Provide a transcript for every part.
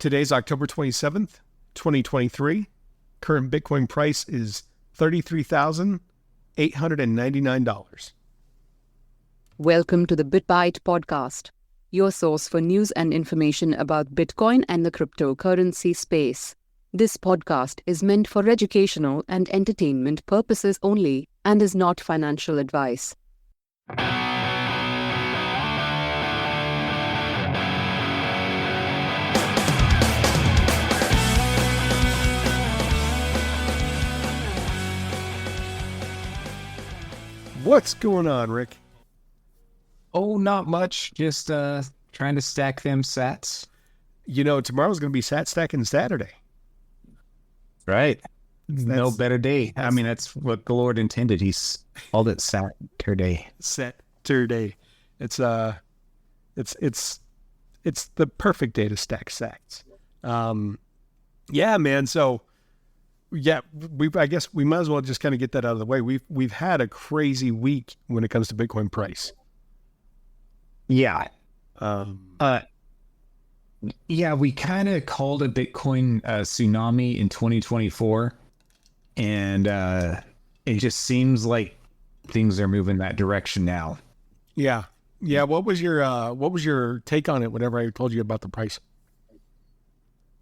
Today's October 27th, 2023. Current Bitcoin price is $33,899. Welcome to the BitBite podcast, your source for news and information about Bitcoin and the cryptocurrency space. This podcast is meant for educational and entertainment purposes only and is not financial advice. What's going on, Rick? Oh, not much. Just trying to stack them sats. You know, tomorrow's going to be Sat Stacking Saturday. Right. No better day. I mean, that's what the Lord intended. He's called it Saturday. Saturday. It's the perfect day to stack sats. Yeah, man. So yeah, I guess we might as well just kind of get that out of the way. We've had a crazy week when it comes to Bitcoin price. Yeah. Yeah, we kind of called a Bitcoin tsunami in 2024, and it just seems like things are moving that direction now. Yeah. Yeah. What was your take on it whenever I told you about the price?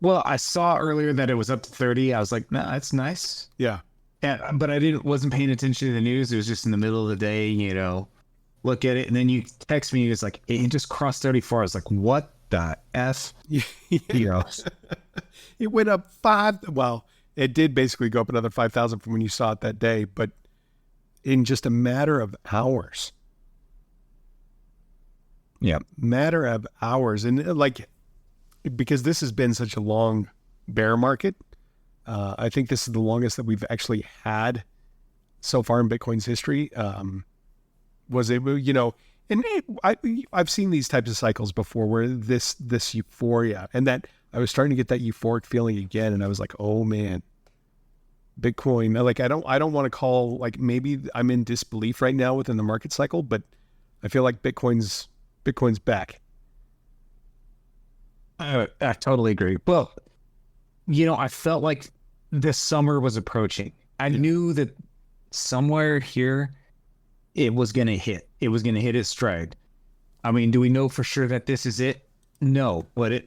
Well, I saw earlier that it was up to 30. I was like, nah, that's nice. Yeah. Yeah, but I wasn't paying attention to the news. It was just in the middle of the day, look at it. And then you text me, it's like, it just crossed 34. I was like, what the F? Yeah. It went up it did basically go up another 5,000 from when you saw it that day, but in just a matter of hours. Yeah. Matter of hours. And because this has been such a long bear market, I think this is the longest that we've actually had so far in Bitcoin's history. I've seen these types of cycles before where this euphoria, and that I was starting to get that euphoric feeling again. And I was like, oh man, Bitcoin, I don't want to call, maybe I'm in disbelief right now within the market cycle, but I feel like Bitcoin's back. I totally agree. Well, I felt like this summer was approaching. I knew that somewhere here it was going to hit. It was going to hit its stride. I mean, do we know for sure that this is it? No, but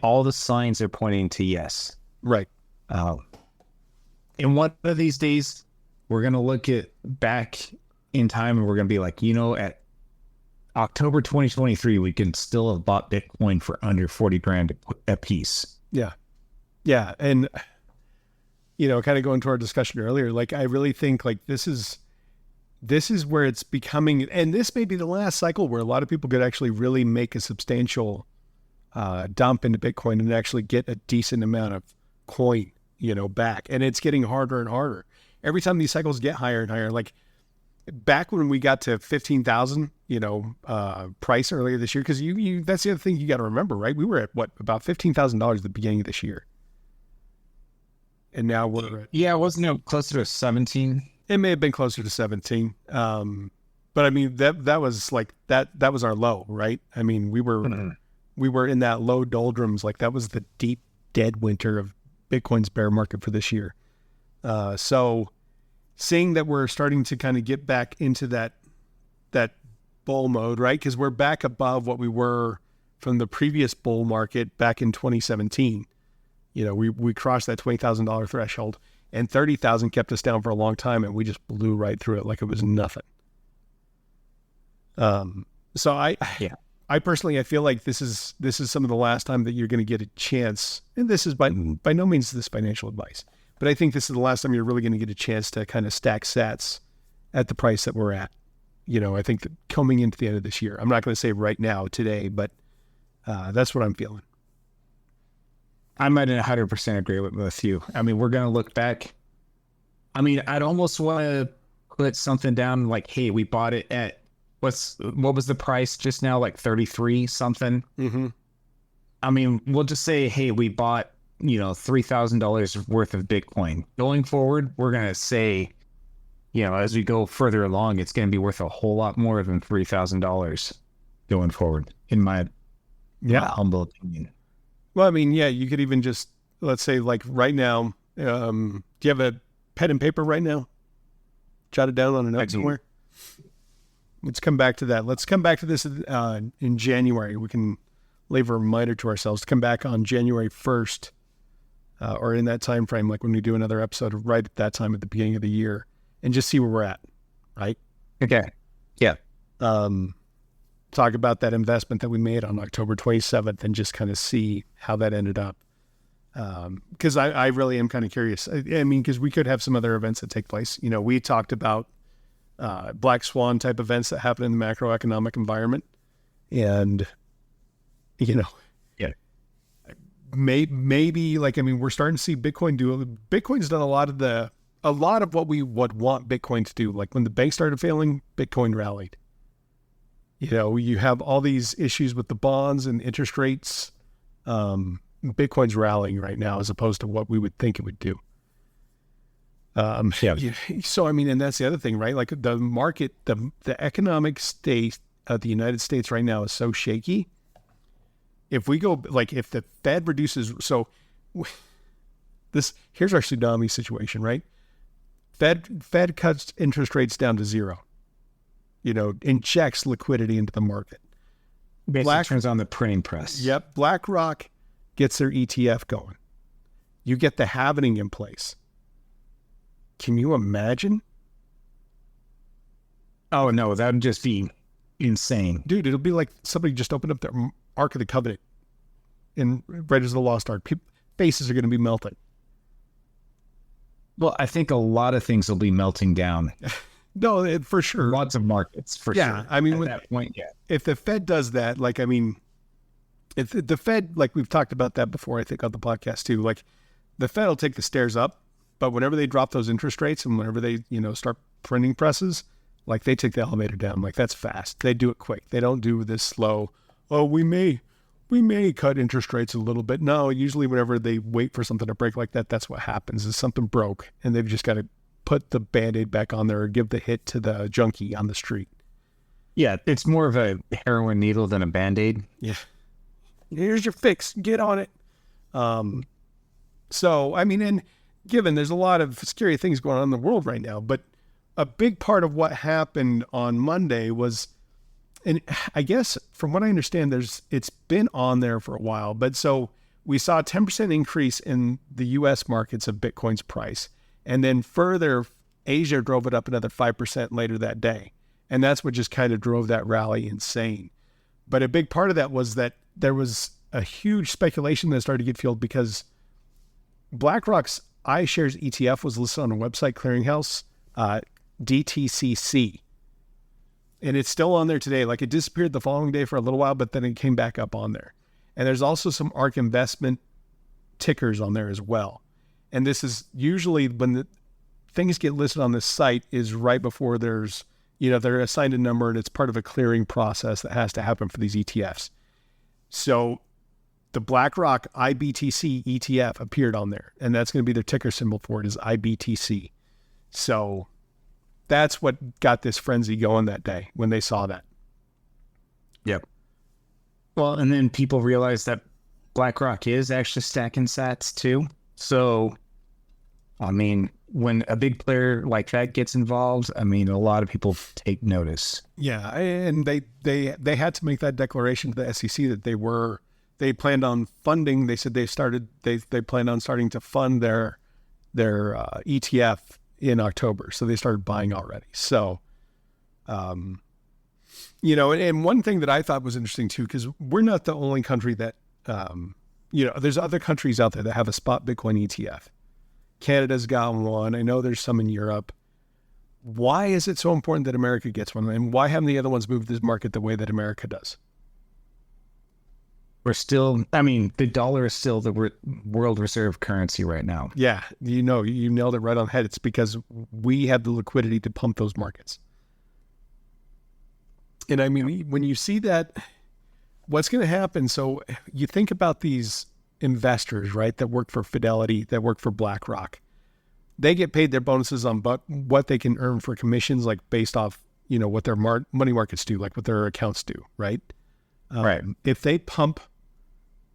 all the signs are pointing to yes. Right. And one of these days, we're going to look back in time and we're going to be like, at October 2023, we can still have bought Bitcoin for under 40 grand a piece. Yeah. Yeah. And, kind of going to our discussion earlier, I really think this is where it's becoming, and this may be the last cycle where a lot of people could actually really make a substantial dump into Bitcoin and actually get a decent amount of coin, back. And it's getting harder and harder. Every time these cycles get higher and higher, back when we got to 15,000, price earlier this year, because that's the other thing you got to remember, right? We were at about $15,000 at the beginning of this year. And now we're at... Yeah, wasn't it closer to 17? It may have been closer to 17. But I mean, that was that was our low, right? I mean, we were in that low doldrums. That was the deep dead winter of Bitcoin's bear market for this year. So seeing that we're starting to kind of get back into that bull mode, right? Because we're back above what we were from the previous bull market back in 2017. We crossed that $20,000 threshold, and 30,000 kept us down for a long time, and we just blew right through it like it was nothing. So I personally, I feel like this is some of the last time that you're going to get a chance, and this is by no means this financial advice, but I think this is the last time you're really going to get a chance to kind of stack sats at the price that we're at. I think that coming into the end of this year, I'm not going to say right now today, but that's what I'm feeling. I might 100% agree with you. I mean, we're going to look back. I mean, I'd almost want to put something down like, hey, we bought it at what was the price just now? 33 something. Mm-hmm. I mean, we'll just say, hey, we bought, $3,000 worth of Bitcoin. Going forward, we're going to say, as we go further along, it's going to be worth a whole lot more than $3,000 going forward, in my humble opinion. Well, I mean, yeah, you could even just, let's say like right now, do you have a pen and paper right now? Jot it down on a note somewhere. Let's come back to that. Let's come back to this in January. We can leave a reminder to ourselves to come back on January 1st or in that time frame, like when we do another episode right at that time at the beginning of the year, and just see where we're at, right? Okay. Yeah. Talk about that investment that we made on October 27th and just kind of see how that ended up. Because I really am kind of curious. I mean, because we could have some other events that take place. You know, we talked about black swan type events that happen in the macroeconomic environment. And, you know, yeah, maybe like, I mean, we're starting to see Bitcoin's done a lot of what we would want Bitcoin to do. Like when the banks started failing, Bitcoin rallied. You know, you have all these issues with the bonds and interest rates. Bitcoin's rallying right now as opposed to what we would think it would do. So, I mean, and that's the other thing, right? Like the market, the economic state of the United States right now is so shaky. If we go, like if the Fed reduces, here's our tsunami situation, right? Fed cuts interest rates down to zero, you know, injects liquidity into the market. Basically turns on the printing press. Yep. BlackRock gets their ETF going. You get the halvening in place. Can you imagine? Oh, no, that would just be insane. Dude, it'll be like somebody just opened up their Ark of the Covenant in Raiders of the Lost Ark. Faces are going to be melting. Well, I think a lot of things will be melting down. No, for sure. Lots of markets, for sure. Yeah, I mean, at that point, yeah. If the Fed does that, like, I mean, if the Fed, like we've talked about that before, I think on the podcast too, like the Fed will take the stairs up, but whenever they drop those interest rates and whenever they, you know, start printing presses, like they take the elevator down. Like that's fast. They do it quick. They don't do this slow. Oh, we may cut interest rates a little bit. No, usually whenever they wait for something to break like that, that's what happens is something broke and they've just got to put the Band-Aid back on there or give the hit to the junkie on the street. Yeah, it's more of a heroin needle than a Band-Aid. Yeah. Here's your fix. Get on it. So, I mean, and given there's a lot of scary things going on in the world right now, but a big part of what happened on Monday was, and I guess from what I understand, it's been on there for a while, but so we saw a 10% increase in the US markets of Bitcoin's price. And then further, Asia drove it up another 5% later that day. And that's what just kind of drove that rally insane. But a big part of that was that there was a huge speculation that started to get fueled because BlackRock's iShares ETF was listed on a website clearinghouse, DTCC. And it's still on there today. Like it disappeared the following day for a little while, but then it came back up on there. And there's also some ARK investment tickers on there as well. And this is usually when the things get listed on this site is right before there's, you know, they're assigned a number and it's part of a clearing process that has to happen for these ETFs. So the BlackRock IBTC ETF appeared on there, and that's going to be their ticker symbol for it is IBTC. So that's what got this frenzy going that day when they saw that. Yep. Well, and then people realized that BlackRock is actually stacking sats too. So, I mean, when a big player like that gets involved, I mean, a lot of people take notice. Yeah, and they had to make that declaration to the SEC that they planned on funding. They said they planned on starting to fund their ETF in October. So they started buying already. So, you know, and one thing that I thought was interesting too, because we're not the only country that, you know, there's other countries out there that have a spot Bitcoin ETF. Canada's got one. I know there's some in Europe. Why is it so important that America gets one? And why haven't the other ones moved this market the way that America does? We're still, I mean, the dollar is still the world reserve currency right now. Yeah, you know, you nailed it right on the head. It's because we have the liquidity to pump those markets. And I mean, when you see that, what's going to happen? So you think about these investors, right, that work for Fidelity, that work for BlackRock. They get paid their bonuses on what they can earn for commissions, like based off, you know, what their money markets do, like what their accounts do, right? Right. If they pump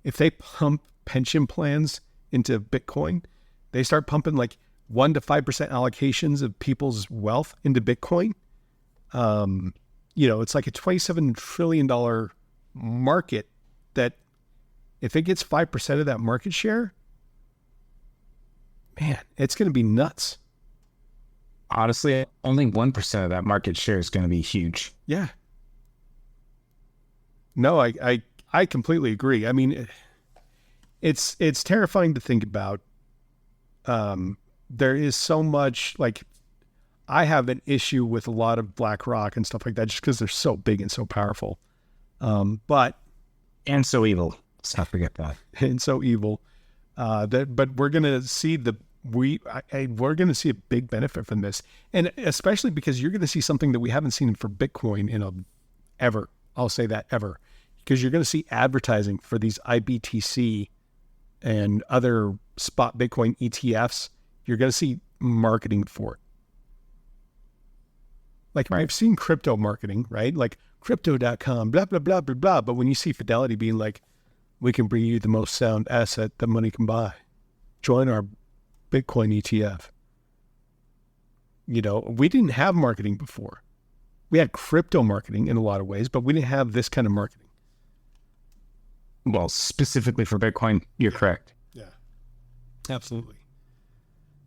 if they pump pension plans into Bitcoin, they start pumping like 1 to 5% allocations of people's wealth into Bitcoin. It's like a $27 trillion market that if it gets 5% of that market share, man, it's going to be nuts. Honestly, only 1% of that market share is going to be huge. Yeah. No, I completely agree. I mean, it's terrifying to think about. There is so much, like, I have an issue with a lot of BlackRock and stuff like that just because they're so big and so powerful. But And so evil. Let's not forget that. and so evil. But we're gonna see we're gonna see a big benefit from this, and especially because you're gonna see something that we haven't seen for Bitcoin ever. I'll say that ever, because you're gonna see advertising for these IBTC and other spot Bitcoin ETFs. You're gonna see marketing for it. Like I've seen crypto marketing, right? Like crypto.com, blah, blah, blah, blah, blah. But when you see Fidelity being like, we can bring you the most sound asset that money can buy, join our Bitcoin ETF. We didn't have marketing before. We had crypto marketing in a lot of ways, but we didn't have this kind of marketing. Well, specifically for Bitcoin, you're correct. Yeah, absolutely.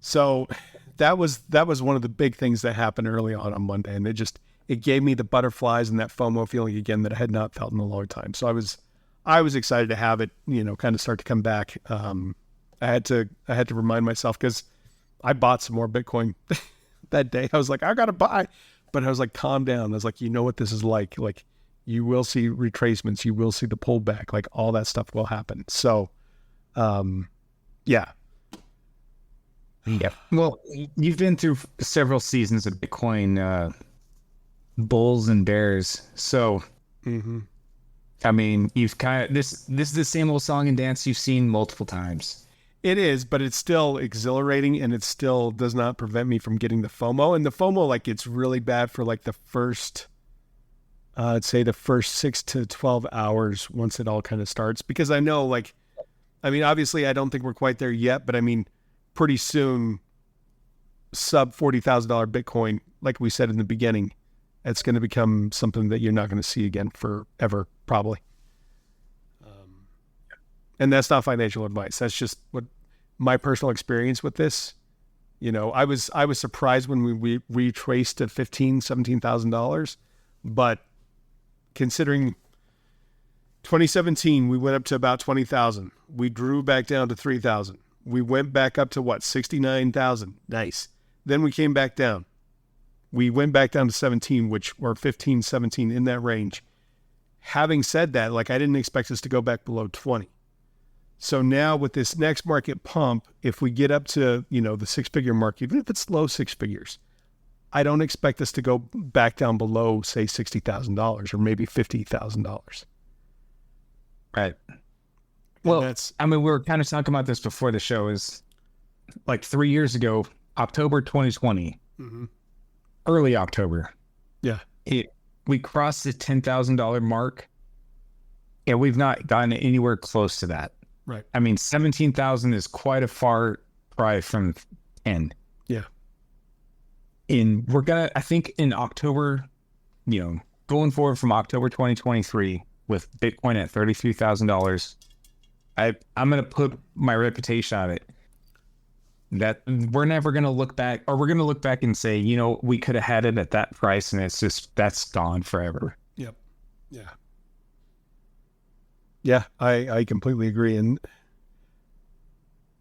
So that was one of the big things that happened early on Monday, and it gave me the butterflies and that FOMO feeling again that I had not felt in a long time. So I was excited to have it, kind of start to come back. I had to remind myself because I bought some more Bitcoin that day. I was like, I gotta buy, but I was like, calm down. I was like, you know what this is like? Like, you will see retracements, you will see the pullback, like all that stuff will happen. So, yeah. Yeah. Well, you've been through several seasons of Bitcoin bulls and bears. So, I mean, you've kind of this is the same old song and dance you've seen multiple times. It is, but it's still exhilarating, and it still does not prevent me from getting the FOMO. And the FOMO, like, it's really bad for like the first, I'd say the first 6 to 12 hours once it all kind of starts, because I know, like, I mean, obviously I don't think we're quite there yet, but I mean, pretty soon, sub $40,000 Bitcoin, like we said in the beginning, it's going to become something that you're not going to see again forever, probably. And that's not financial advice. That's just what my personal experience with this. I was surprised when we retraced to $17,000, but considering 2017, we went up to about 20,000. We drew back down to 3,000. We went back up to 69,000. Nice. Then we came back down. We went back down to 17, or 15, 17, in that range. Having said that, like, I didn't expect us to go back below 20. So now with this next market pump, if we get up to, the 6-figure mark, even if it's low 6 figures, I don't expect us to go back down below, say, $60,000 or maybe $50,000. Right. Well, I mean, we were kind of talking about this before the show. Is like 3 years ago, October 2020, early October. Yeah. We crossed the $10,000 mark, and we've not gotten anywhere close to that. Right. I mean, 17,000 is quite a far cry from 10. Yeah. And I think in October, going forward from October 2023 with Bitcoin at $33,000, I'm going to put my reputation on it that we're never going to look back, or we're going to look back and say, we could have had it at that price, and that's gone forever. Yep. Yeah. Yeah, I completely agree. And,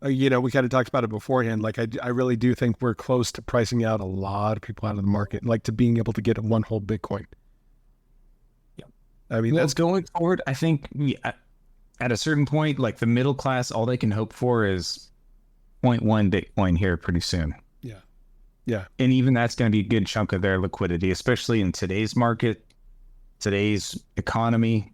we kind of talked about it beforehand. Like, I really do think we're close to pricing out a lot of people out of the market, like to being able to get one whole Bitcoin. Yeah. I mean, that's going forward. I think at a certain point, like the middle class, all they can hope for is 0.1 Bitcoin here pretty soon. Yeah. Yeah. And even that's going to be a good chunk of their liquidity, especially in today's market, today's economy,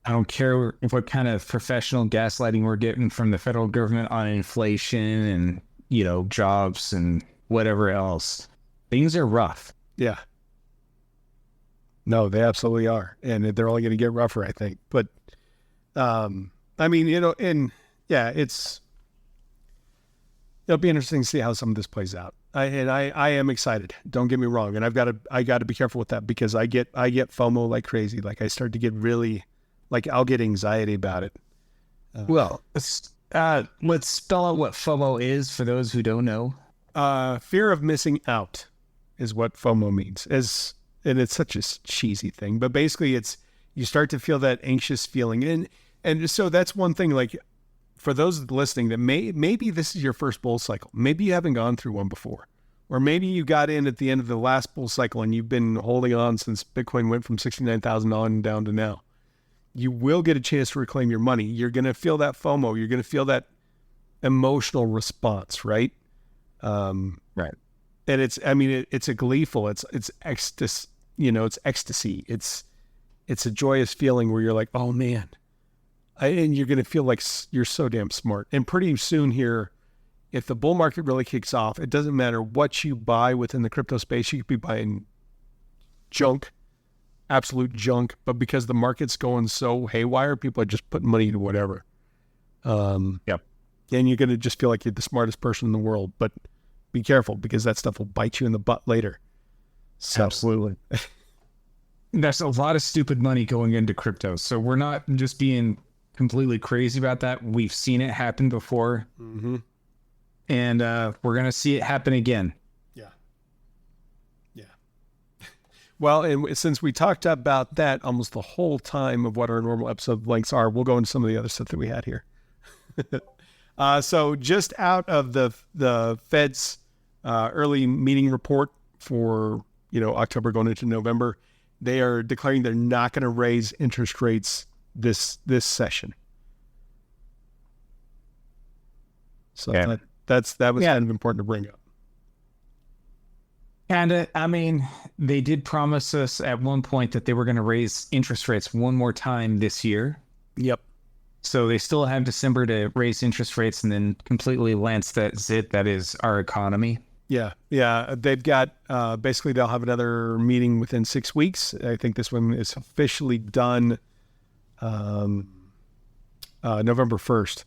I don't care what kind of professional gaslighting we're getting from the federal government on inflation and, jobs and whatever else. Things are rough. Yeah. No, they absolutely are. And they're only going to get rougher, I think. But I mean, and yeah, it'll be interesting to see how some of this plays out. I am excited. Don't get me wrong. And I got to be careful with that because I get FOMO like crazy. Like I start to get really, like I'll get anxiety about it. Well, let's spell out what FOMO is for those who don't know. Fear of missing out is what FOMO means. And it's such a cheesy thing, but basically you start to feel that anxious feeling. And so that's one thing, like for those listening that maybe this is your first bull cycle. Maybe you haven't gone through one before, or maybe you got in at the end of the last bull cycle and you've been holding on since Bitcoin went from $69,000 down to now. You will get a chance to reclaim your money. You're going to feel that FOMO. You're going to feel that emotional response, right? Right. And it's a gleeful, it's ecstasy, it's ecstasy. It's a joyous feeling where you're like, oh man, and you're going to feel like you're so damn smart. And pretty soon here, if the bull market really kicks off, it doesn't matter what you buy within the crypto space. You could be buying junk, absolute junk, but because the market's going so haywire, people are just putting money into whatever. Yep. And you're going to just feel like you're the smartest person in the world, but be careful because that stuff will bite you in the butt later. So. Absolutely. There's a lot of stupid money going into crypto. So we're not just being completely crazy about that. We've seen it happen before. Mm-hmm. And we're going to see it happen again. Yeah. Yeah. Well, and since we talked about that almost the whole time of what our normal episode lengths are, we'll go into some of the other stuff that we had here. So just out of the Fed's early meeting report for October going into November, they are declaring they're not going to raise interest rates this session. So yeah. that was kind of important to bring up. And I mean, they did promise us at one point that they were going to raise interest rates one more time this year. Yep. So they still have December to raise interest rates and then completely lance that zit that is our economy. Yeah. Yeah. They've got, basically they'll have another meeting within 6 weeks. I think this one is officially done. November 1st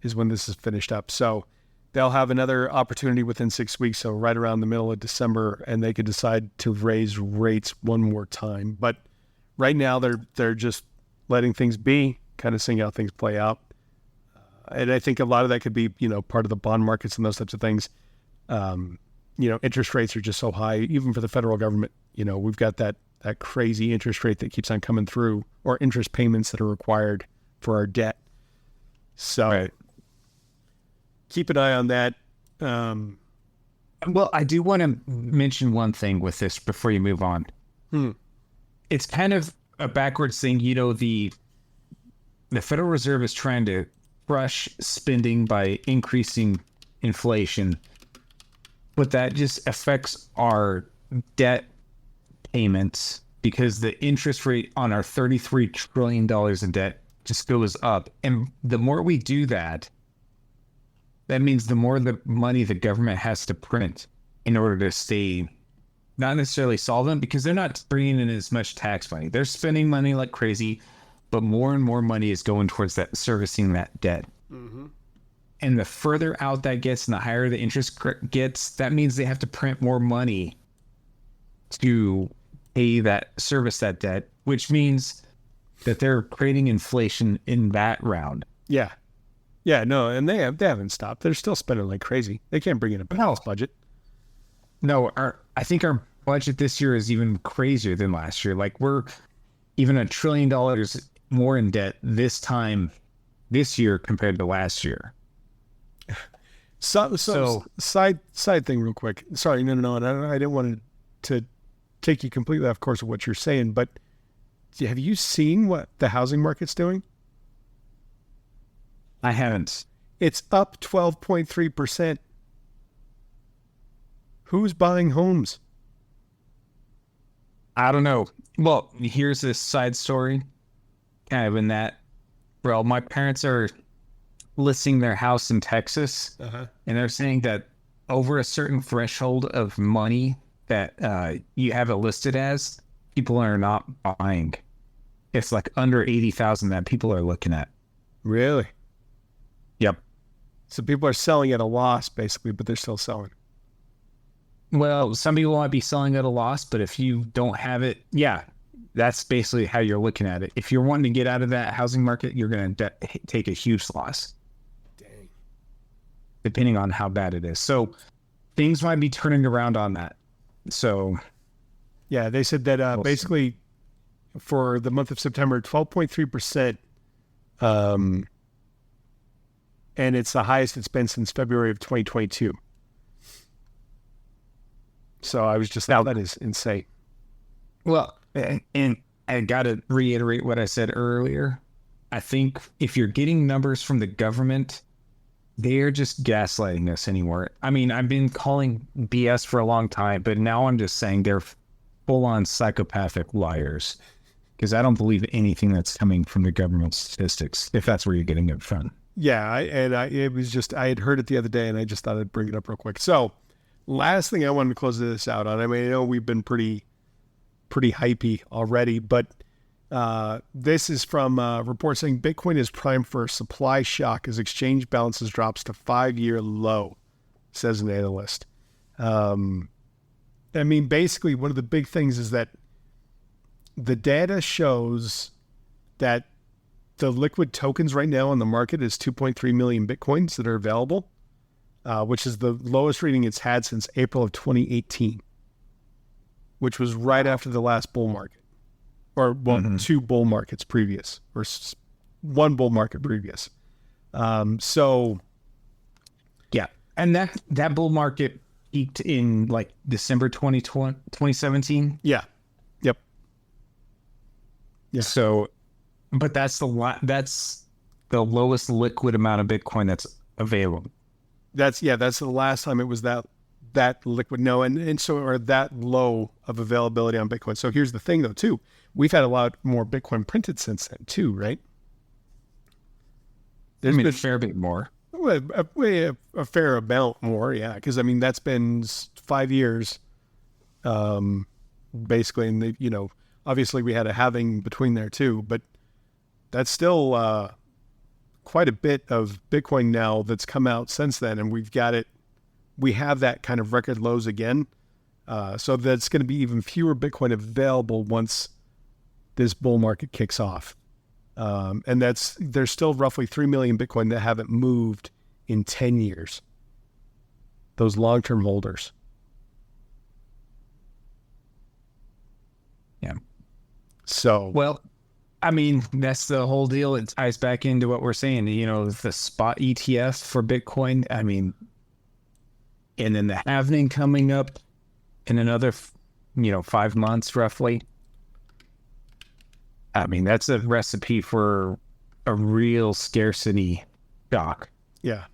is when this is finished up. So they'll have another opportunity within 6 weeks. So right around the middle of December, and they could decide to raise rates one more time. But right now they're just letting things be, kind of seeing how things play out. And I think a lot of that could be, part of the bond markets and those types of things. Interest rates are just so high, even for the federal government. We've got that crazy interest rate that keeps on coming through, or interest payments that are required for our debt. So right. Keep an eye on that. Well, I do want to mention one thing with this before you move on. It's kind of a backwards thing. The Federal Reserve is trying to crush spending by increasing inflation, but that just affects our debt payments because the interest rate on our $33 trillion in debt just goes up. And the more we do that, that means the more the money the government has to print in order to stay not necessarily solvent, because they're not bringing in as much tax money. They're spending money like crazy, but more and more money is going towards that servicing that debt. Mm-hmm. And the further out that gets and the higher the interest gets, that means they have to print more money to service that debt, which means that they're creating inflation in that round. Yeah. Yeah, no, and they haven't stopped. They're still spending like crazy. They can't bring in a balanced budget. No, I think our budget this year is even crazier than last year. Like we're even $1 trillion more in debt this year compared to last year. So side thing real quick. Sorry, no. I didn't want to take you completely off course of what you're saying, but have you seen what the housing market's doing? I haven't. It's up 12.3%. Who's buying homes? I don't know. Well, here's this side story. Kind of in that, well, my parents are listing their house in Texas, and they're saying that over a certain threshold of money that you have it listed as, people are not buying. It's like under 80,000 that people are looking at. Really? Yep. So people are selling at a loss, basically, but they're still selling. Well, some people might be selling at a loss, but if you don't have it, yeah, that's basically how you're looking at it. If you're wanting to get out of that housing market, you're going to take a huge loss. Dang. Depending on how bad it is. So things might be turning around on that. So yeah, they said that We'll basically for the month of September, 12.3%, and it's the highest it's been since February of 2022. So I was just like, that is insane. Well, and I got to reiterate what I said earlier. I think if you're getting numbers from the government, they're just gaslighting us anymore. I mean, I've been calling BS for a long time, but now I'm just saying they're full-on psychopathic liars because I don't believe anything that's coming from the government statistics, if that's where you're getting it from. Yeah, it was just, I had heard it the other day, and I just thought I'd bring it up real quick. So last thing I wanted to close this out on, I mean, I know we've been pretty hypey already, but this is from a report saying Bitcoin is primed for a supply shock as exchange balances drops to 5-year low, says an analyst. I mean, basically, one of the big things is that the data shows that the liquid tokens right now on the market is 2.3 million Bitcoins that are available, which is the lowest reading it's had since April of 2018, which was right after the last bull market. Or, well, two bull markets previous, or one bull market previous. So, yeah. And that bull market peaked in like December 2017. Yeah. Yep. Yeah. So, but that's the lowest liquid amount of Bitcoin that's available. That's the last time it was that liquid. No, and so, or that low of availability on Bitcoin. So here's the thing though, too. We've had a lot more Bitcoin printed since then too, right? There's been a fair bit more. A fair amount more, yeah. Because I mean, that's been 5 years, basically, and obviously we had a halving between there too, but that's still quite a bit of Bitcoin now that's come out since then, and we have that kind of record lows again. So that's going to be even fewer Bitcoin available once this bull market kicks off. And there's still roughly 3 million Bitcoin that haven't moved in 10 years. Those long-term holders. Yeah. So, well, I mean, that's the whole deal. It ties back into what we're saying, the spot ETF for Bitcoin. I mean, and then the halving coming up in another, 5 months roughly. I mean, that's a recipe for a real scarcity shock. Yeah.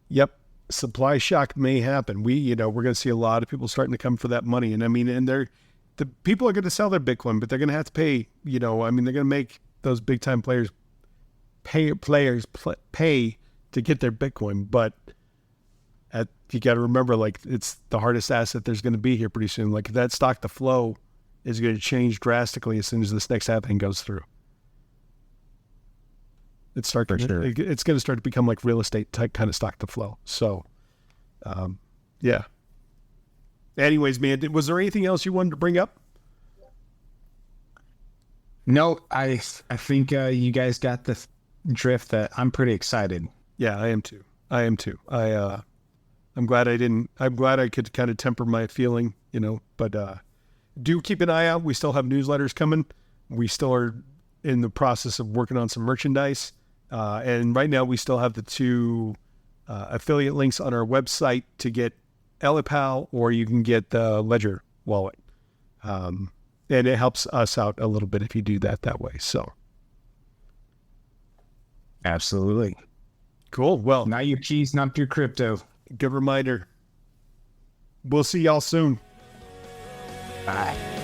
Yep. Supply shock may happen. We're going to see a lot of people starting to come for that money. And I mean, the people are going to sell their Bitcoin, but they're going to have to pay, they're going to make those big time players pay to get their Bitcoin. But you got to remember, like, it's the hardest asset there's going to be here pretty soon. Like, that stock to flow is going to change drastically as soon as this next halving goes through. It's going to start to become like real estate type kind of stock to flow. So, yeah. Anyways, man, was there anything else you wanted to bring up? No, I think you guys got the drift. That I'm pretty excited. Yeah, I am too. I'm glad I could kind of temper my feeling, but do keep an eye out. We still have newsletters coming. We still are in the process of working on some merchandise. And right now we still have the 2 affiliate links on our website to get Elipal, or you can get the Ledger wallet. And it helps us out a little bit if you do that way. So. Absolutely. Cool. Well, not your cheese, not your crypto. Good reminder. We'll see y'all soon. Bye.